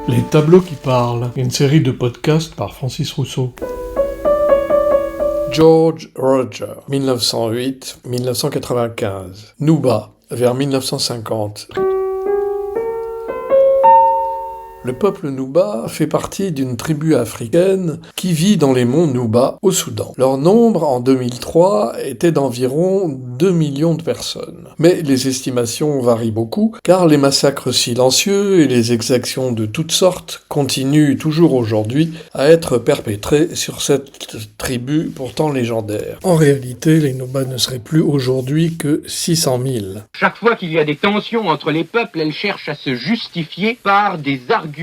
Les tableaux qui parlent, une série de podcasts par Francis Rousseau. George Roger, 1908-1995. Nuba, vers 1950. Le peuple Nuba fait partie d'une tribu africaine qui vit dans les monts Nuba, au Soudan. Leur nombre, en 2003, était d'environ 2 millions de personnes. Mais les estimations varient beaucoup, car les massacres silencieux et les exactions de toutes sortes continuent toujours aujourd'hui à être perpétrés sur cette tribu pourtant légendaire. En réalité, les Nuba ne seraient plus aujourd'hui que 600 000. Chaque fois qu'il y a des tensions entre les peuples, elles cherchent à se justifier par des arguments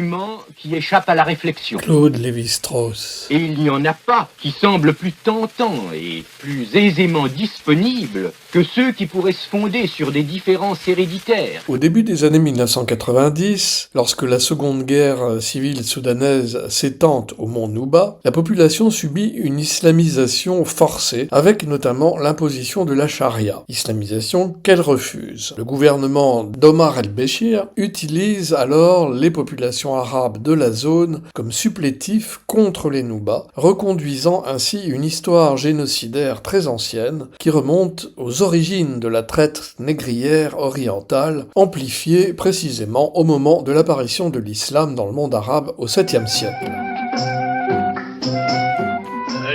qui échappent à la réflexion. Claude Lévi-Strauss. Et il n'y en a pas qui semblent plus tentants et plus aisément disponibles que ceux qui pourraient se fonder sur des différences héréditaires. Au début des années 1990, lorsque la seconde guerre civile soudanaise s'étend au mont Nuba, la population subit une islamisation forcée, avec notamment l'imposition de la charia, islamisation qu'elle refuse. Le gouvernement d'Omar el-Béchir utilise alors les populations arabes de la zone comme supplétifs contre les Nuba, reconduisant ainsi une histoire génocidaire très ancienne qui remonte aux origines de la traite négrière orientale, amplifiée précisément au moment de l'apparition de l'islam dans le monde arabe au 7e siècle.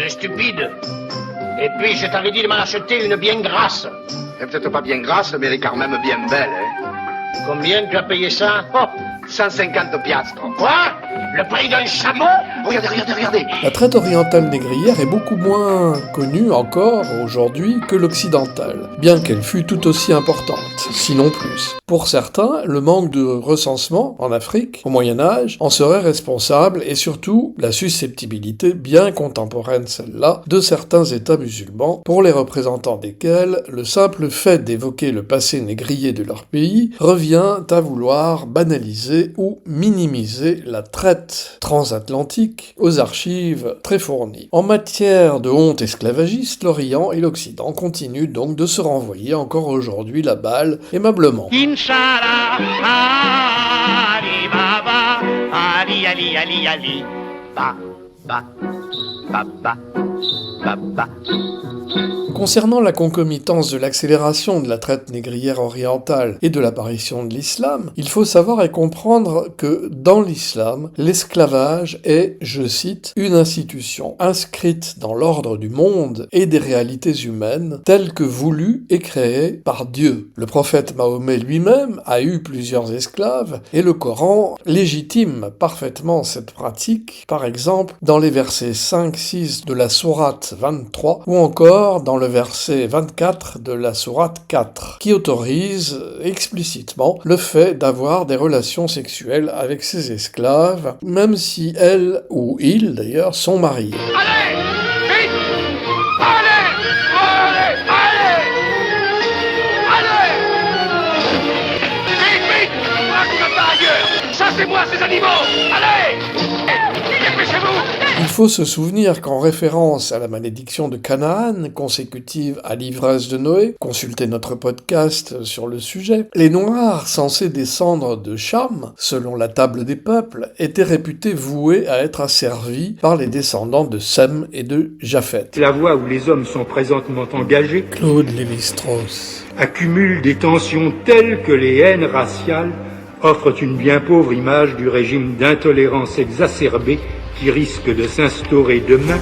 Stupide. Et puis je t'avais dit de m'en acheter une bien grasse. Elle est peut-être pas bien grasse, mais elle est quand même bien belle, hein. Combien tu as payé ça? Oh, 150 piastres. quoi? Le prix d'un chameau? Regardez. La traite orientale négrière est beaucoup moins connue encore aujourd'hui que l'occidentale, bien qu'elle fût tout aussi importante, sinon plus. Pour certains, le manque de recensement en Afrique, au Moyen-Âge, en serait responsable, et surtout la susceptibilité, bien contemporaine celle-là, de certains États musulmans, pour les représentants desquels le simple fait d'évoquer le passé négrier de leur pays revient à vouloir banaliser ou minimiser la traite transatlantique aux archives très fournies. En matière de honte esclavagiste, l'Orient et l'Occident continuent donc de se renvoyer encore aujourd'hui la balle aimablement. Inch'Allah, Ali Baba, Ali, Ali, Ali, Ali, ba, ba, ba, ba, ba, ba. Concernant la concomitance de l'accélération de la traite négrière orientale et de l'apparition de l'islam, il faut savoir et comprendre que dans l'islam, l'esclavage est, je cite, une institution inscrite dans l'ordre du monde et des réalités humaines telle que voulue et créée par Dieu. Le prophète Mahomet lui-même a eu plusieurs esclaves et le Coran légitime parfaitement cette pratique, par exemple dans les versets 5-6 de la sourate 23 ou encore dans le verset 24 de la sourate 4, qui autorise explicitement le fait d'avoir des relations sexuelles avec ses esclaves, même si elles, ou ils d'ailleurs, sont mariés. Allez! Vite! Allez! Allez! Allez! Allez! Vite! Braque pas ailleurs! Chassez-moi ces animaux! Allez! Dépêchez-vous! Il faut se souvenir qu'en référence à la malédiction de Canaan, consécutive à l'ivresse de Noé, consultez notre podcast sur le sujet, les Noirs censés descendre de Cham, selon la table des peuples, étaient réputés voués à être asservis par les descendants de Sem et de Japhet. La voie où les hommes sont présentement engagés Claude Lévi-Strauss. accumule des tensions telles que les haines raciales offrent une bien pauvre image du régime d'intolérance exacerbée qui risque de s'instaurer demain,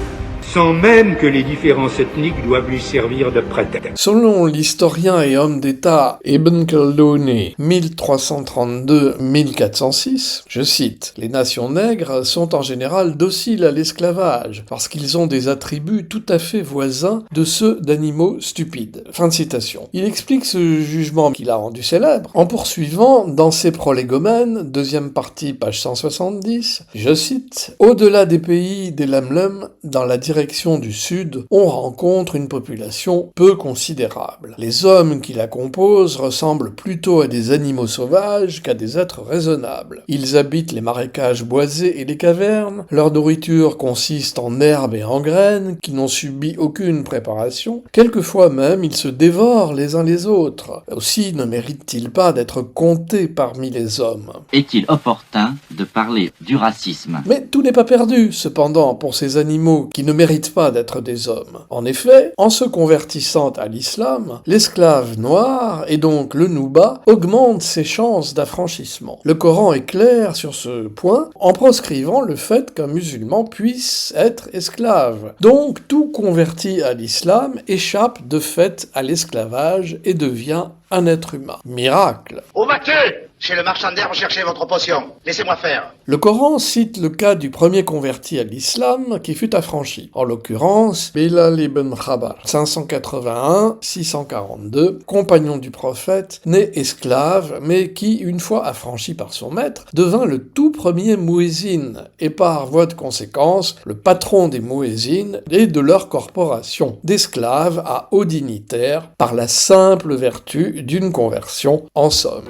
sans même que les différences ethniques doivent lui servir de prétexte. Selon l'historien et homme d'État Ibn Khaldun, 1332-1406, je cite, « Les nations nègres sont en général dociles à l'esclavage, parce qu'ils ont des attributs tout à fait voisins de ceux d'animaux stupides. » Fin de citation. Il explique ce jugement qu'il a rendu célèbre en poursuivant dans ses Prolégomènes, deuxième partie, page 170, je cite, « Au-delà des pays des Lamlem, dans la direction du sud, on rencontre une population peu considérable. Les hommes qui la composent ressemblent plutôt à des animaux sauvages qu'à des êtres raisonnables. Ils habitent les marécages boisés et les cavernes, leur nourriture consiste en herbes et en graines qui n'ont subi aucune préparation, quelquefois même ils se dévorent les uns les autres. Aussi ne méritent-ils pas d'être comptés parmi les hommes. Est-il opportun de parler du racisme. Mais tout n'est pas perdu, cependant, pour ces animaux qui ne méritent pas d'être des hommes. En effet, en se convertissant à l'islam, l'esclave noir, et donc le Nouba, augmente ses chances d'affranchissement. Le Coran est clair sur ce point en proscrivant le fait qu'un musulman puisse être esclave. Donc tout converti à l'islam échappe de fait à l'esclavage et devient un être humain. Miracle! Où vas-tu? Chez le marchand d'herbes, cherchez votre potion. Laissez-moi faire. Le Coran cite le cas du premier converti à l'islam qui fut affranchi. En l'occurrence, Bilal ibn Khabar, 581-642, compagnon du prophète, né esclave, mais qui, une fois affranchi par son maître, devint le tout premier muezzin, et par voie de conséquence, le patron des muezzins et de leur corporation, d'esclaves à hauts dignitaires, par la simple vertu d'une conversion en somme.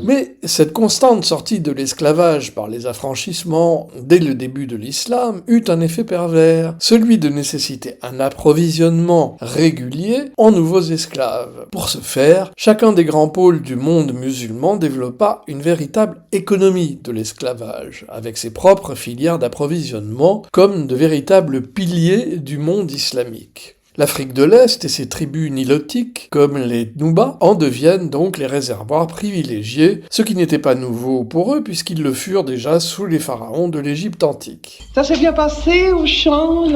Mais cette constante sortie de l'esclavage par les affranchissements dès le début de l'islam eut un effet pervers, celui de nécessiter un approvisionnement régulier en nouveaux esclaves. Pour ce faire, chacun des grands pôles du monde musulman développa une véritable économie de l'esclavage, avec ses propres filières d'approvisionnement comme de véritables piliers du monde islamique. L'Afrique de l'Est et ses tribus nilotiques, comme les Nouba, en deviennent donc les réservoirs privilégiés, ce qui n'était pas nouveau pour eux puisqu'ils le furent déjà sous les pharaons de l'Égypte antique. Ça s'est bien passé au champ,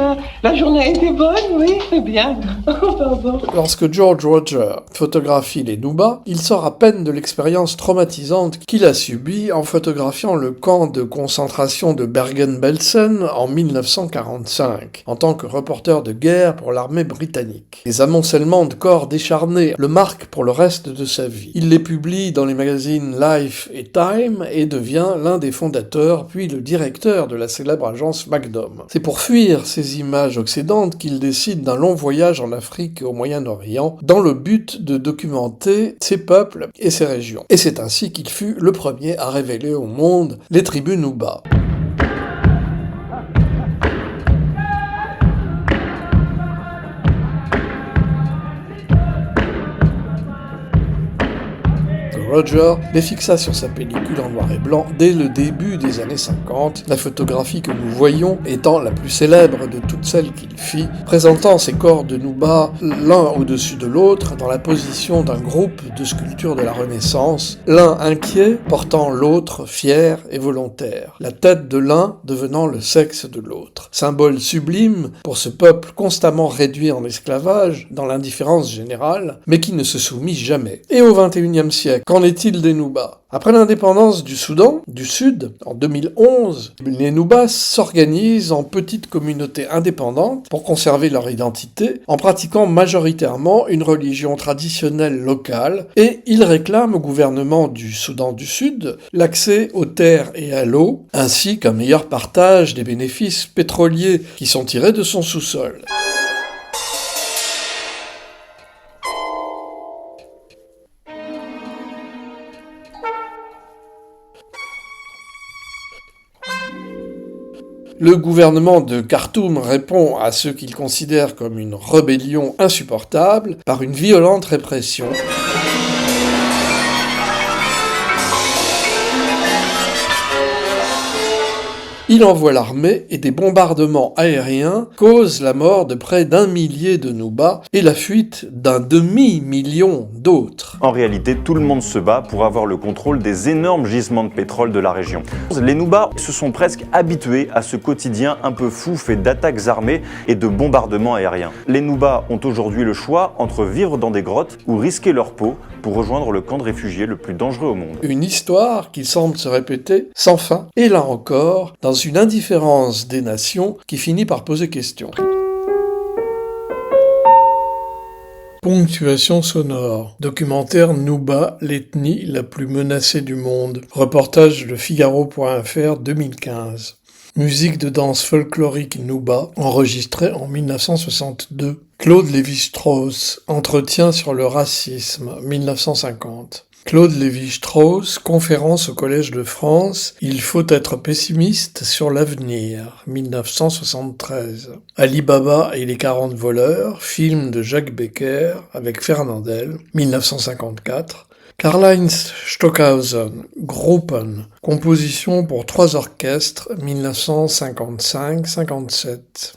la journée était bonne, oui, c'est bien. Pardon. Lorsque George Roger photographie les Nouba, il sort à peine de l'expérience traumatisante qu'il a subie en photographiant le camp de concentration de Bergen-Belsen en 1945, en tant que reporter de guerre pour l'armée britannique. Les amoncellements de corps décharnés le marquent pour le reste de sa vie. Il les publie dans les magazines Life et Time et devient l'un des fondateurs puis le directeur de la célèbre agence Magnum. C'est pour fuir ces images obsédantes qu'il décide d'un long voyage en Afrique et au Moyen-Orient dans le but de documenter ces peuples et ces régions. Et c'est ainsi qu'il fut le premier à révéler au monde les tribus Nouba. Roger les fixa sur sa pellicule en noir et blanc dès le début des années 50, la photographie que nous voyons étant la plus célèbre de toutes celles qu'il fit, présentant ces corps de Nouba l'un au-dessus de l'autre dans la position d'un groupe de sculptures de la Renaissance, l'un inquiet portant l'autre fier et volontaire, la tête de l'un devenant le sexe de l'autre. Symbole sublime pour ce peuple constamment réduit en esclavage dans l'indifférence générale, mais qui ne se soumit jamais. Et au XXIe siècle, qu'en est-il des Nouba? Après l'indépendance du Soudan, du Sud, en 2011, les Noubas s'organisent en petites communautés indépendantes pour conserver leur identité, en pratiquant majoritairement une religion traditionnelle locale, et ils réclament au gouvernement du Soudan du Sud l'accès aux terres et à l'eau, ainsi qu'un meilleur partage des bénéfices pétroliers qui sont tirés de son sous-sol. Le gouvernement de Khartoum répond à ce qu'il considère comme une rébellion insupportable par une violente répression. Il envoie l'armée et des bombardements aériens causent la mort de près d'1 millier de Nouba et la fuite d'un demi-million d'autres. En réalité, tout le monde se bat pour avoir le contrôle des énormes gisements de pétrole de la région. Les Noubas se sont presque habitués à ce quotidien un peu fou fait d'attaques armées et de bombardements aériens. Les Noubas ont aujourd'hui le choix entre vivre dans des grottes ou risquer leur peau pour rejoindre le camp de réfugiés le plus dangereux au monde. Une histoire qui semble se répéter sans fin, et là encore, dans une indifférence des nations qui finit par poser question. Ponctuation sonore. Documentaire Nouba, l'ethnie la plus menacée du monde. Reportage de Figaro.fr 2015. Musique de danse folklorique Nouba, enregistrée en 1962. Claude Lévi-Strauss, Entretien sur le racisme, 1950. Claude Lévi-Strauss, conférence au Collège de France, Il faut être pessimiste sur l'avenir, 1973. Ali Baba et les 40 voleurs, film de Jacques Becker avec Fernandel, 1954. Karl-Heinz Stockhausen, Gruppen, composition pour 3 orchestres, 1955-57.